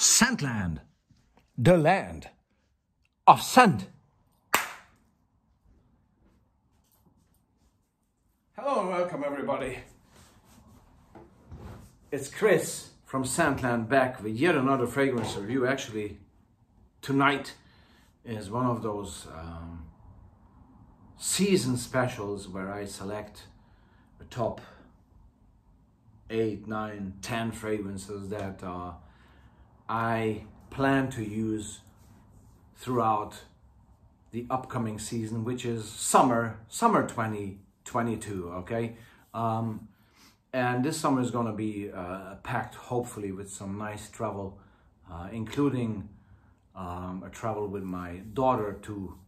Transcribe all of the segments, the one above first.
Scentland, the land of scent. Hello and welcome everybody. It's Chris from Scentland back with yet another fragrance review. Actually, tonight is one of those season specials where I select the top 8, 9, 10 fragrances that I plan to use throughout the upcoming season, which is summer 2022, okay? And this summer is going to be packed hopefully with some nice travel, including a travel with my daughter to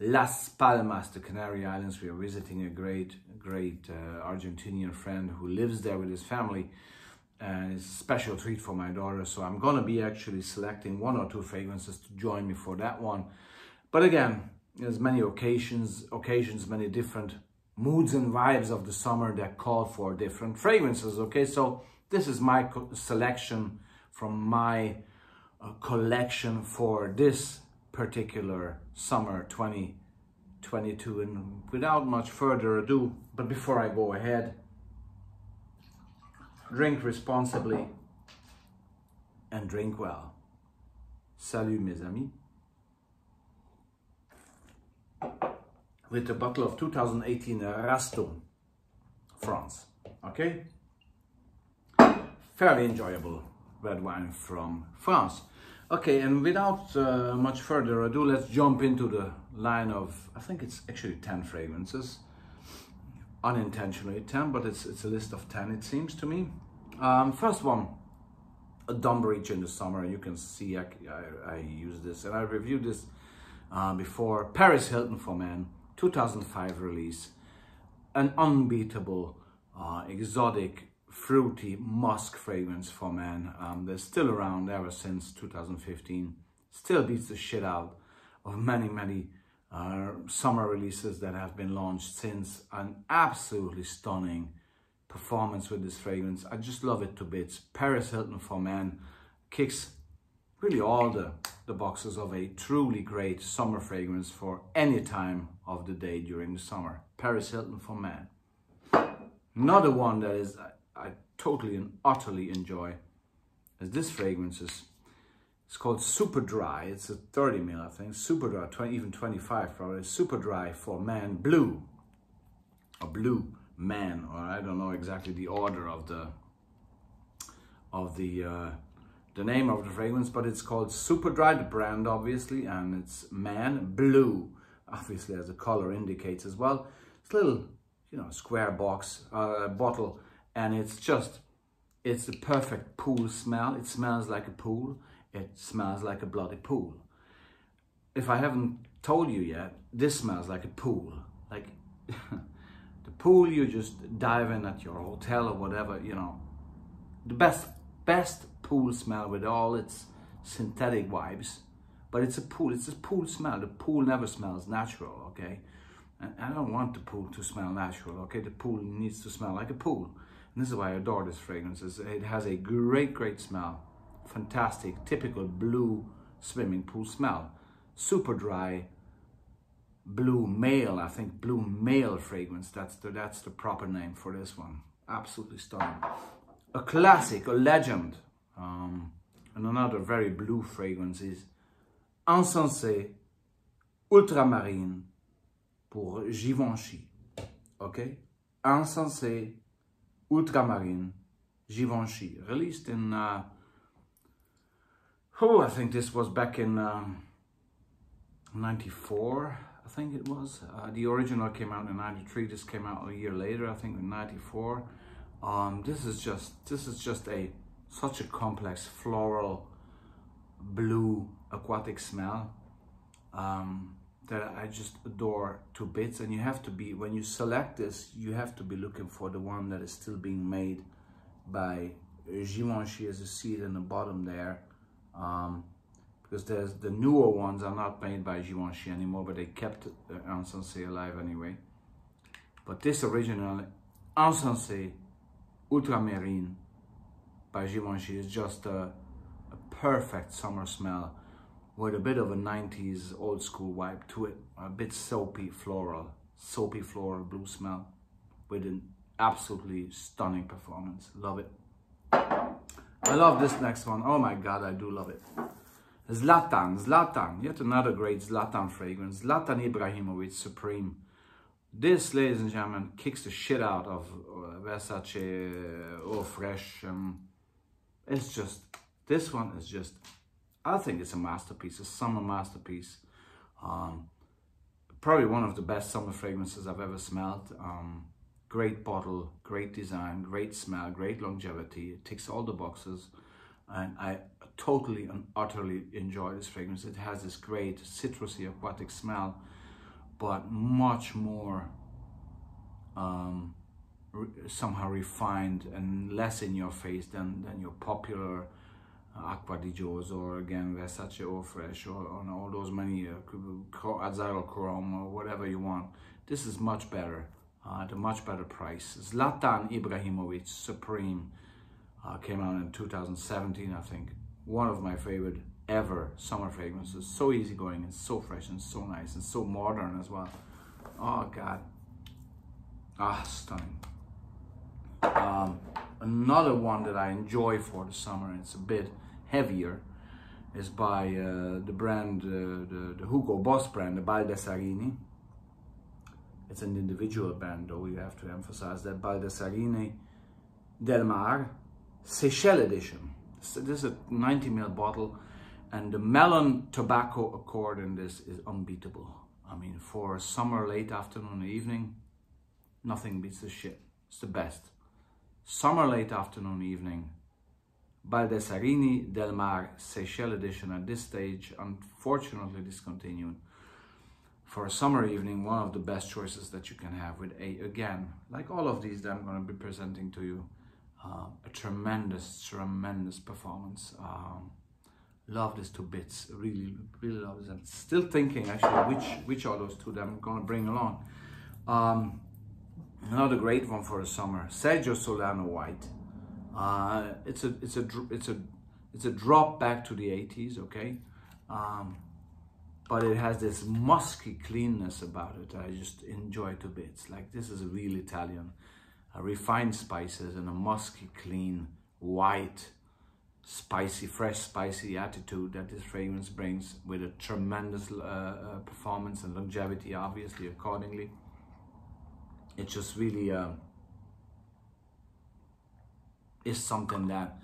Las Palmas, the Canary Islands. We are visiting a great Argentinian friend who lives there with his family, and it's a special treat for my daughter. So I'm going to be actually selecting 1 or 2 fragrances to join me for that one. But again, there's many occasions, many different moods and vibes of the summer that call for different fragrances, okay? So this is my selection from my collection for this particular summer 2022. And without much further ado, but before I go ahead, drink responsibly and drink well. Salut mes amis. With a bottle of 2018 Rasto, France, okay? Fairly enjoyable red wine from France. Okay, and without much further ado, let's jump into the line of, I think it's actually 10 fragrances. Unintentionally 10, but it's a list of 10, it seems to me. First one, a Dunbridge in the summer. You can see I use this, and I reviewed this before. Paris Hilton for Men, 2005 release. An unbeatable, exotic, fruity musk fragrance for men. They're still around ever since 2015. Still beats the shit out of many summer releases that have been launched since. An absolutely stunning performance with this fragrance. I just love it to bits. Paris Hilton for Men kicks really all the boxes of a truly great summer fragrance for any time of the day during the summer. Paris Hilton for Men. Another one that is I totally and utterly enjoy is this fragrance. It's called Super Dry. It's a 30 ml, I think. Super Dry, even 25 probably. Super Dry for Men Blue. Or Blue Man, or I don't know exactly the order of the name of the fragrance, but it's called Super Dry, the brand obviously, and it's Man Blue, obviously, as the color indicates as well. It's a little, square box bottle, and it's the perfect pool smell. It smells like a pool. It smells like a bloody pool. If I haven't told you yet, this smells like a pool. Like the pool you just dive in at your hotel or whatever, the best pool smell with all its synthetic vibes. But it's a pool smell. The pool never smells natural, okay? And I don't want the pool to smell natural, okay? The pool needs to smell like a pool. And this is why I adore this fragrance. It has a great smell. Fantastic, typical blue swimming pool smell. Super Dry Blue Male, I think Blue Male fragrance. That's the proper name for this one. Absolutely stunning. A classic, a legend. And another very blue fragrance is Sensei Ultramarine pour Givenchy. Okay? Sensei Ultramarine Givenchy. Released in, I think this was back in 94, I think it was. The original came out in 93. This came out a year later, I think in 94. This is just such a complex floral blue aquatic smell that I just adore to bits. And you have to be, when you select this, you have to be looking for the one that is still being made by Givenchy, as you see it in the bottom there. Because the newer ones are not made by Givenchy anymore, but they kept Sensei alive anyway. But this original Sensei Ultramarine by Givenchy is just a perfect summer smell with a bit of a 90s old school vibe to it. A bit soapy floral blue smell with an absolutely stunning performance. Love it. I love this next one. Oh my God, I do love it. Zlatan, yet another great Zlatan fragrance. Zlatan Ibrahimovic Supreme. This, ladies and gentlemen, kicks the shit out of Versace Eau Fraiche. It's just, this one is just, I think it's a masterpiece, a summer masterpiece. Probably one of the best summer fragrances I've ever smelled. Great bottle, great design, great smell, great longevity. It ticks all the boxes. And I totally and utterly enjoy this fragrance. It has this great citrusy aquatic smell, but much more somehow refined and less in your face than your popular Acqua di Gios, or again Versace Eau Fraiche, or all those many Azzurro Chrome or whatever you want. This is much better, at a much better price. Zlatan Ibrahimovic Supreme came out in 2017, I think. One of my favorite ever summer fragrances. So easygoing and so fresh and so nice and so modern as well. Oh God. Stunning. Another one that I enjoy for the summer, it's a bit heavier, is by the brand, the Hugo Boss brand, the Baldessarini. It's an individual brand, though, you have to emphasize that. Baldessarini Del Mar Seychelles edition. So this is a 90 ml bottle, and the melon tobacco accord in this is unbeatable. I mean, for a summer late afternoon or evening, nothing beats this shit. It's the best. Summer late afternoon evening, Baldessarini Del Mar Seychelles edition, at this stage unfortunately discontinued. For a summer evening, one of the best choices that you can have, with again, like all of these that I'm going to be presenting to you, a tremendous performance. Love this to bits. Really love this. I'm still thinking actually which are those two that I'm going to bring along. Another great one for the summer, Sergio Solano White. It's a drop back to the 80s, okay, but it has this musky cleanness about it. I just enjoy to bits. Like, this is real Italian, refined spices and a musky, clean, white, spicy, fresh, spicy attitude that this fragrance brings, with a tremendous performance and longevity, obviously, accordingly. It just really is something that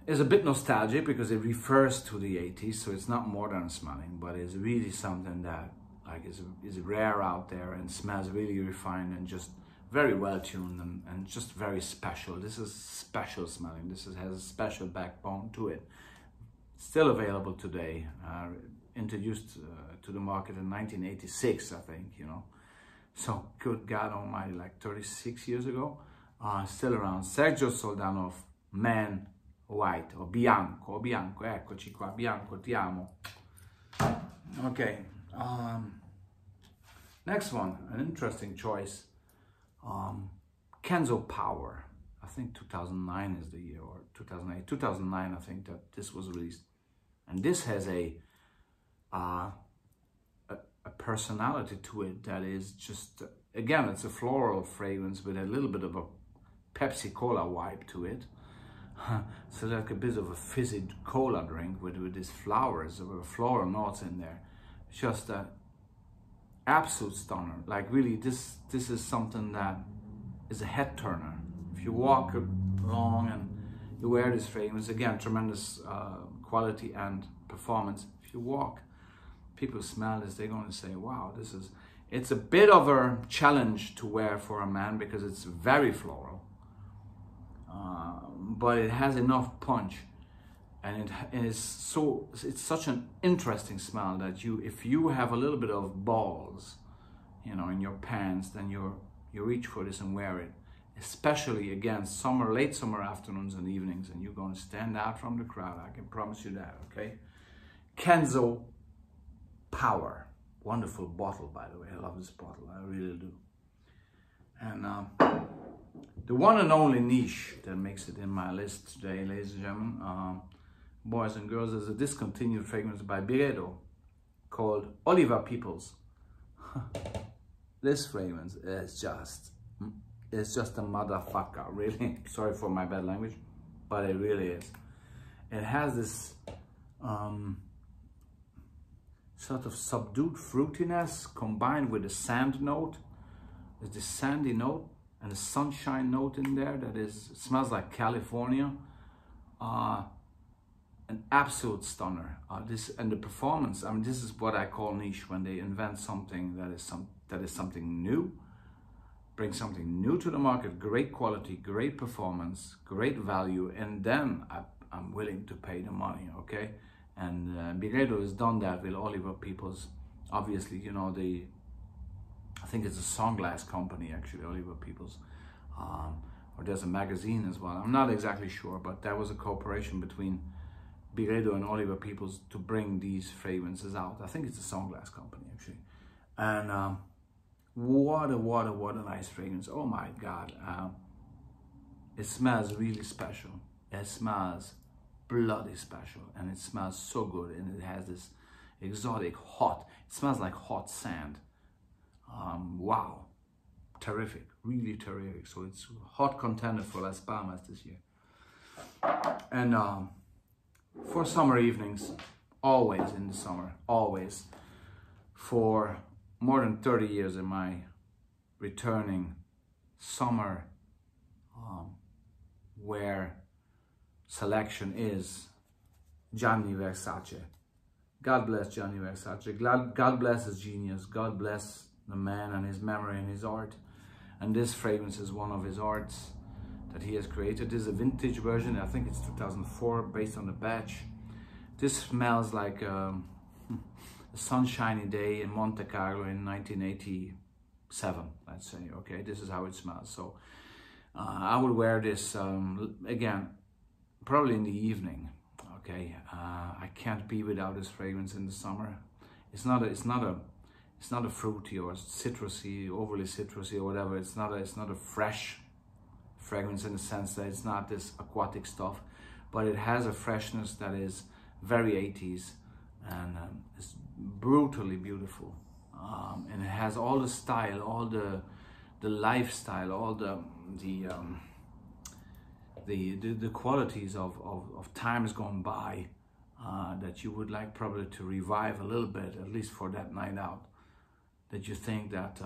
is a bit nostalgic, because it refers to the 80s, so it's not modern smelling, but it's really something that like is rare out there and smells really refined and just very well tuned and just very special. This is special smelling. This has a special backbone to it. Still available today. Introduced to the market in 1986, I think, you know. So, good God almighty, like 36 years ago, still around. Sergio Solano Man White, or Bianco, eccoci qua, Bianco, ti amo. Okay, next one, an interesting choice, Kenzo Power. I think 2009 is the year, or 2008, 2009 I think that this was released. And this has a personality to it that is just, again, it's a floral fragrance with a little bit of a Pepsi Cola vibe to it. So like a bit of a fizzy cola drink with these flowers or floral notes in there. Just an absolute stunner. Like, really, this is something that is a head turner. If you walk along and you wear this fragrance, again, tremendous quality and performance. If you walk, people smell this, they're going to say, wow, it's a bit of a challenge to wear for a man, because it's very floral, but it has enough punch, and it's such an interesting smell that if you have a little bit of balls, you know, in your pants, then you reach for this and wear it, especially again late summer afternoons and evenings, and you're going to stand out from the crowd. I can promise you that. Okay, Kenzo Power, wonderful bottle, by the way. I love this bottle, I really do. And the one and only niche that makes it in my list today, ladies and gentlemen, boys and girls, is a discontinued fragrance by Byredo called Oliver Peoples. This fragrance is just, it's just a motherfucker, really. Sorry for my bad language, but it really is. It has this sort of subdued fruitiness combined with a sand note. There's this sandy note and a sunshine note in there that is, it smells like California. An absolute stunner. This and the performance, I mean, this is what I call niche, when they invent something that is something new, bring something new to the market, great quality, great performance, great value, and then I'm willing to pay the money, okay? And Byredo has done that with Oliver Peoples. Obviously, you know, I think it's a sunglass company, actually, Oliver Peoples. Or there's a magazine as well. I'm not exactly sure, but that was a cooperation between Byredo and Oliver Peoples to bring these fragrances out. I think it's a sunglass company, actually. And what a nice fragrance. Oh my God. It smells really special. It smells bloody special, and it smells so good, and it has this exotic hot, it smells like hot sand. Wow, terrific, really terrific. So it's a hot contender for Las Palmas this year. And for summer evenings, always in the summer, always, for more than 30 years in my returning summer wear selection is Gianni Versace. God bless Gianni Versace. God bless his genius. God bless the man and his memory and his art. And this fragrance is one of his arts that he has created. This is a vintage version. I think it's 2004, based on the batch. This smells like a sunshiny day in Monte Carlo in 1987, let's say. Okay, this is how it smells. So I would wear this again, probably in the evening. Okay, I can't be without this fragrance in the summer. It's not a fruity or citrusy, overly citrusy or whatever. It's not a fresh fragrance in the sense that it's not this aquatic stuff, but it has a freshness that is very 80s, and it's brutally beautiful. And it has all the style, all the lifestyle, all the qualities of times gone by that you would like probably to revive a little bit, at least for that night out, that you think that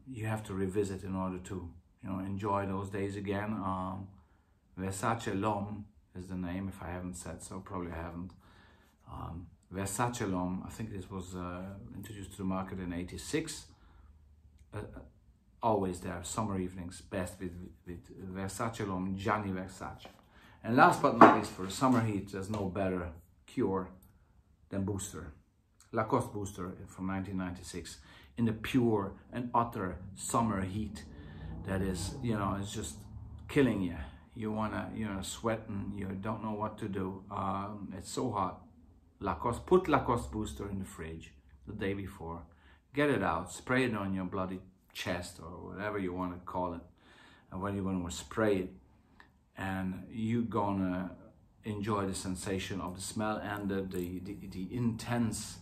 you have to revisit in order to, you know, enjoy those days again. Versace L'Homme is the name, if I haven't said so, probably I haven't. Versace L'Homme, I think this was introduced to the market in '86. Always there, summer evenings, best with Versace L'Homme, Gianni Versace. And last but not least, for summer heat, there's no better cure than Booster. Lacoste Booster from 1996, in the pure and utter summer heat that is, you know, it's just killing you. You're sweating, you don't know what to do. It's so hot. Put Lacoste Booster in the fridge the day before. Get it out, spray it on your bloody chest or whatever you want to call it, and when you're going to spray it, and you're gonna enjoy the sensation of the smell and the intense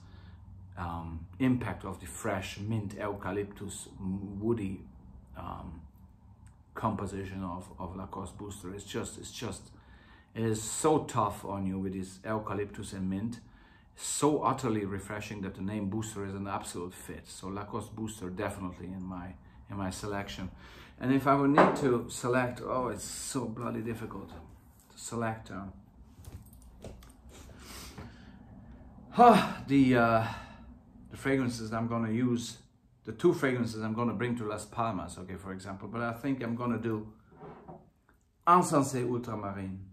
impact of the fresh mint eucalyptus woody composition of Lacoste Booster. It is so tough on you with this eucalyptus and mint, so utterly refreshing that the name Booster is an absolute fit. So Lacoste Booster definitely in my selection. And if I would need to select, oh, it's so bloody difficult to select. The fragrances I'm going to use, the two fragrances I'm going to bring to Las Palmas, okay, for example. But I think I'm going to do Sensei Ultramarine.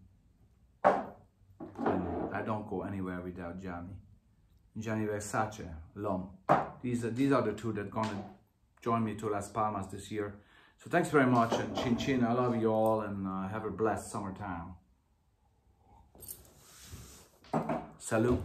And I don't go anywhere without Gianni Versace, L'Homme. These are the two that are going to join me to Las Palmas this year. So thanks very much, and chin chin, I love you all, and have a blessed summertime. Salut.